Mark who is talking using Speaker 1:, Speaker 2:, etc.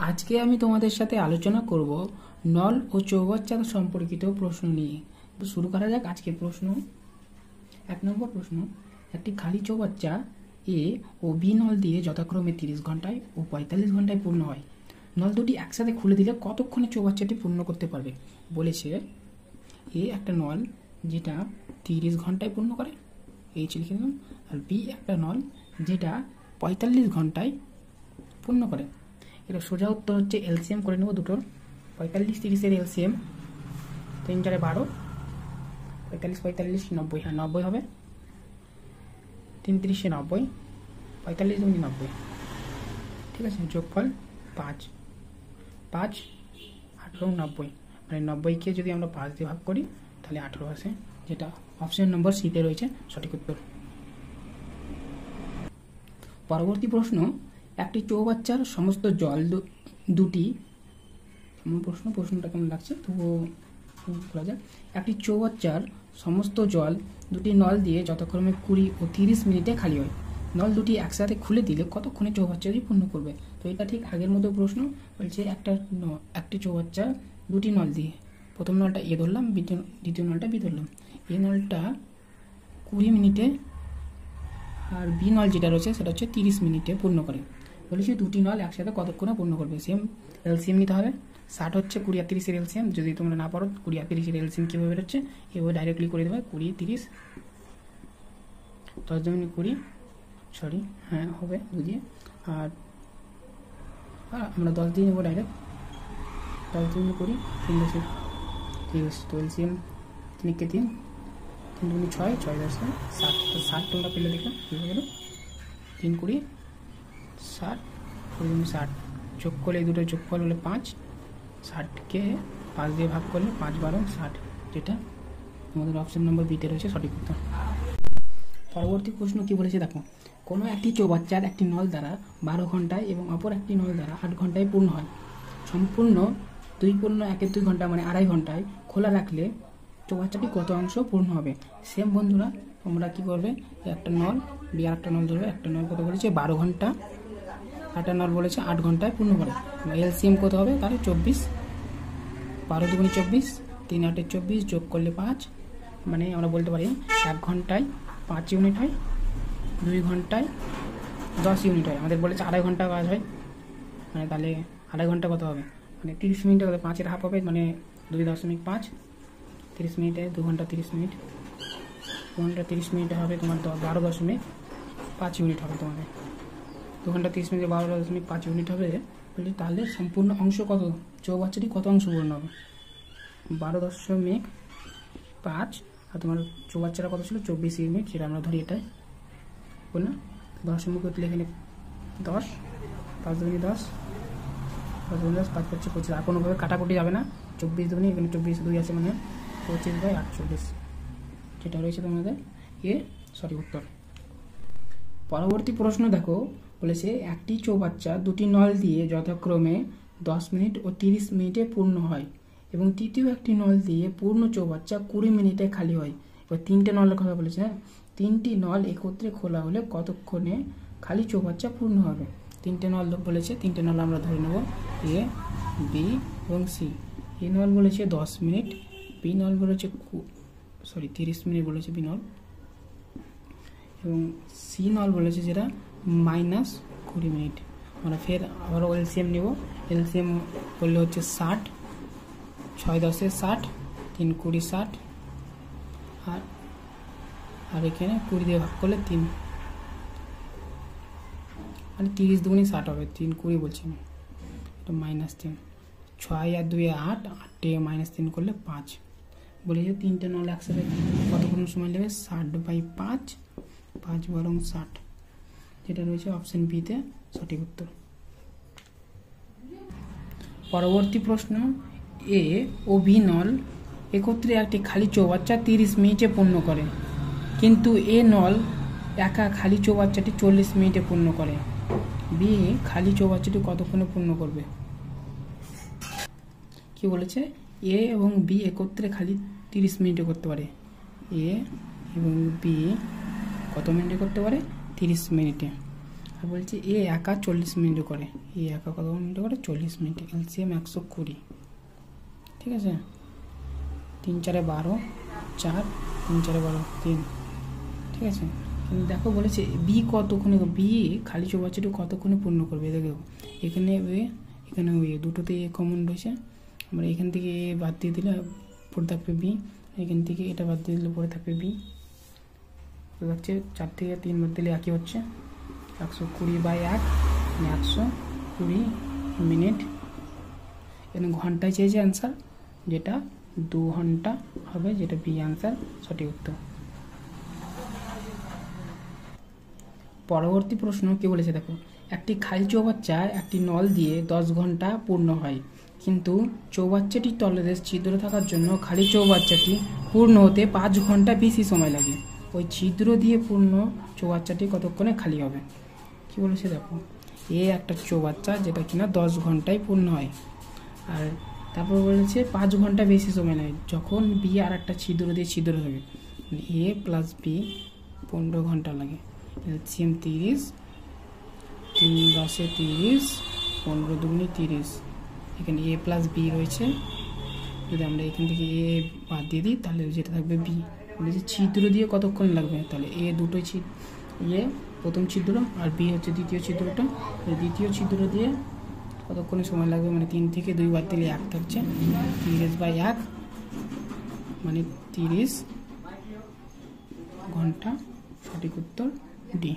Speaker 1: আজকে আমি তোমাদের সাথে আলোচনা করব নল ও চৌবাচ্চা সম্পর্কিত প্রশ্ন নিয়ে। তো শুরু করা যাক আজকের প্রশ্ন। 1 নম্বর প্রশ্ন, একটি খালি চৌবাচ্চা এ ও বি নল দিয়ে যথাক্রমে 30 ঘন্টায় ও 45 ঘন্টায় পূর্ণ হয়। নল দুটি একসাথে খুলে দিলে কতক্ষণে চৌবাচ্চাটি পূর্ণ করতে পারবে? বলেছে এ একটা নল যেটা 30 ঘন্টায় পূর্ণ করে, এইচ লিখে দিলাম, আর বি একটা নল যেটা 45 ঘন্টায় পূর্ণ করে। এটা সোজা উত্তর হচ্ছে এলসিএম করে নেব দুটোর। 45-30 এলসিএম 3 4 12, 45 45 90, হ্যাঁ 90 হবে, 3 30 90, 45 দুগুণে 90, ঠিক আছে। যোগফল 5 5 18 90, মানে 90কে যদি আমরা 5 দিয়ে ভাগ করি তাহলে 18 আসে, যেটা অপশন নম্বর সিতে রয়েছে সঠিক উত্তর। পরবর্তী প্রশ্ন, একটি চৌবাচ্চার সমস্ত জল দুটি, প্রশ্নটা কেমন লাগছে তো বলা যায়। একটি চৌবাচ্চার সমস্ত জল দুটি নল দিয়ে যথাক্রমে 20 ও 30 মিনিটে খালি হয়। নল দুটি একসাথে খুলে দিলে কতক্ষণে চৌবাচ্চাটি পূর্ণ করবে? তো এটা ঠিক আগের মতো প্রশ্ন। বলছে একটি চৌবাচ্চা দুটি নল দিয়ে, প্রথম নলটা এ ধরলাম, দ্বিতীয় নলটা বি ধরলাম। এ নলটা 20 মিনিটে আর বি নল যেটা রয়েছে সেটা হচ্ছে 30 মিনিটে পূর্ণ করে। বলেছি দুটি নল একসাথে কতক্ষণে পূর্ণ করবে? সেম এলসিএম নিতে হবে। 60 হচ্ছে 20 আর 30 এলসিএম। যদি তোমরা না পারো 20 আর 30 এলসিএম কীভাবে বেরোচ্ছে এভাবে ডাইরেক্টলি করে দেবে। 20 30 10 দুগুণে 20, সরি হ্যাঁ হবে 2 দিয়ে, আর আমরা 10 দিয়ে নেবো ডাইরেক্ট। 10 দুগুণে 20, 3 10 30, তো এলসিএম 3 কে 3, 3 দুগুণে 6, 6 10 60, তো 60 তোমরা পেলে দেখলাম কীভাবে গেল। 3 20 60, 20 60, যোগ করলে এই দুটো যোগফল হলে 5, 60কে 5 দিয়ে ভাগ করলে 5 12 60, যেটা আমাদের অপশন নম্বর বিতে রয়েছে সঠিক উত্তর। পরবর্তী প্রশ্ন কি বলেছে দেখো, কোনো একটি চৌবাচ্চার একটি নল দ্বারা 12 ঘন্টায় এবং অপর একটি নল দ্বারা 8 ঘন্টায় পূর্ণ হয়। সম্পূর্ণ 2 ঘন্টা মানে 2.5 ঘন্টায় খোলা রাখলে চৌবাচ্চাটি কত অংশ পূর্ণ হবে? সেম বন্ধুরা, তোমরা কি করবে, একটা নল বি আর একটা নল ধরবে। একটা নল কত বলেছে 12 ঘন্টা, একটা নল বলেছে 8 ঘন্টায় পূর্ণ করে। এলসিএম কত হবে তাহলে 24, 12 দুগুণে 24, 3 8 24, যোগ করলে 5, মানে আমরা বলতে পারি 1 ঘন্টায় 5 ইউনিট হয়, 2 ঘন্টায় 10 ইউনিট হয়। আমাদের বলেছে 2.5 ঘন্টা কাজ হয়, মানে তাহলে 2.5 ঘন্টা কত হবে, মানে 30 মিনিটে কত, 5-এর হাফ হবে, মানে 2.5, 30 মিনিটে 2 ঘন্টা 30 মিনিট, 2 ঘন্টা 30 মিনিটে হবে তোমার 12.5 ইউনিট হবে তোমাদের। 2 ঘন্টা 30 মিনিটে 12.5 ইউনিট হবে। বলি তাহলে সম্পূর্ণ অংশ কত, চৌবাচ্চাটি কত অংশ পূর্ণ হবে? 12.5, আর তোমার চৌবাচ্চাটা কত ছিল 24 ইউনিট, যেটা আমরা ধরি এটাই বললাম। 10 মুখে এখানে 10, 5 দুগুণে 10, 5 দুগুণে 10, 5 5 25, আর কোনোভাবে কাটাকুটি যাবে না। 24 দুগুণে এখানে 24 2 আছে, মানে 25/48, যেটা রয়েছে তোমাদের এ সঠিক উত্তর। পরবর্তী প্রশ্ন দেখো, বলেছে একটি চৌবাচ্চা দুটি নল দিয়ে যথাক্রমে 10 মিনিট ও 30 মিনিটে পূর্ণ হয় এবং তৃতীয় একটি নল দিয়ে পূর্ণ চৌবাচ্চা 20 মিনিটে খালি হয়। এবার 3টে নলের কথা বলেছে, হ্যাঁ 3টি নল একত্রে খোলা হলে কতক্ষণে খালি চৌবাচ্চা পূর্ণ হবে? 3টে নল বলেছে, 3টে নল আমরা ধরে নেব এ বি এবং সি। এ নল বলেছে 10 মিনিট, বি নল বলেছে 30 মিনিট বলেছে বি নল, এবং সি নল বলেছে যেটা -20 মিনিট। আমরা ফের আবারও এলসিএম নেব। এলসিএম করলে হচ্ছে 60, 6 10 60, 3 20 60, আর এখানে 20 দিয়ে ভাগ করলে 3, মানে 30 দুগুণে 60 হবে, 3 20 বলছি আমি, এটা -3, 6 আর 2 8, 8 -3 করলে 5। বলেছে 3টে নল একসাথে কতক্ষণ সময় নেবে? 60/5, 5 12 60, যেটা রয়েছে অপশন বিতে সঠিক উত্তর। পরবর্তী প্রশ্ন, এ ও বি নল একত্রে একটি খালি চৌবাচ্চা 30 মিনিটে পূর্ণ করে, কিন্তু এ নল একা খালি চৌবাচ্চাটি 40 মিনিটে পূর্ণ করে। বি খালি চৌবাচ্চাটি কতক্ষণে পূর্ণ করবে? কি বলেছে, এ এবং বি একত্রে খালি 30 মিনিটে করতে পারে। এ এবং বি কত মিনিটে করতে পারে? 30 মিনিটে। আর বলছে এ একা 40 মিনিট করে, এ একা কত মিনিট করে 40 মিনিট, এলসিএম 120, ঠিক আছে। 3 4 12, 4 3 4 12 3, ঠিক আছে। কিন্তু দেখো বলেছে বি কতক্ষণে, বি খালি চৌবাচ্চাটি কতক্ষণে পূর্ণ করবে। দেখো এখানে এখানে দুটোতে এ কমন রয়েছে, আমরা এখান থেকে এ বাদ দিয়ে দিলে পড়ে থাকবে বি, এখান থেকে এটা বাদ দিয়ে দিলে পড়ে থাকবে বি, হচ্ছে 4 থেকে 3 বাদ দিলে একই হচ্ছে 120/1, 120 মিনিট। এখানে ঘন্টায় চেয়েছে অ্যান্সার, যেটা 2 ঘন্টা হবে, যেটা বি অ্যান্সার, সঠিক উত্তর। পরবর্তী প্রশ্ন কি বলেছে দেখো, একটি খালি চৌবাচ্চায় একটি নল দিয়ে 10 ঘন্টা পূর্ণ হয়, কিন্তু চৌবাচ্চাটির তলদেশে ছিদ্র থাকার জন্য খালি চৌবাচ্চাটি পূর্ণ হতে 5 ঘন্টা বেশি সময় লাগে। ওই ছিদ্র দিয়ে পূর্ণ চৌবাচ্চাটি কতক্ষণে খালি হবে। কি বলেছে দেখো, এ একটা চৌবাচ্চা যেটা কিনা 10 ঘন্টায় পূর্ণ হয়, আর তারপর বলেছে 5 ঘন্টা বেশি সময় নেয় যখন বি আর একটা ছিদ্র দিয়ে ছিদ্র থাকে, এ প্লাস বি 15 ঘন্টা লাগে। এলসিএম 30, 3 10 30, 15 দুগুণে 30, এখানে এ প্লাস বি রয়েছে, যদি আমরা এখান থেকে এ বাদ দিয়ে দিই তাহলে যেটা থাকবে বি। বলেছে ছিদ্র দিয়ে কতক্ষণ লাগবে, তাহলে এ দুটোই এ প্রথম ছিদ্র আর বি হচ্ছে দ্বিতীয় ছিদ্রটা, দ্বিতীয় ছিদ্র দিয়ে কতক্ষণে সময় লাগবে, মানে 3 থেকে 2 বাদ দিলে 1 থাকছে, 30/1 মানে 30 ঘন্টা, সঠিক উত্তর ডি।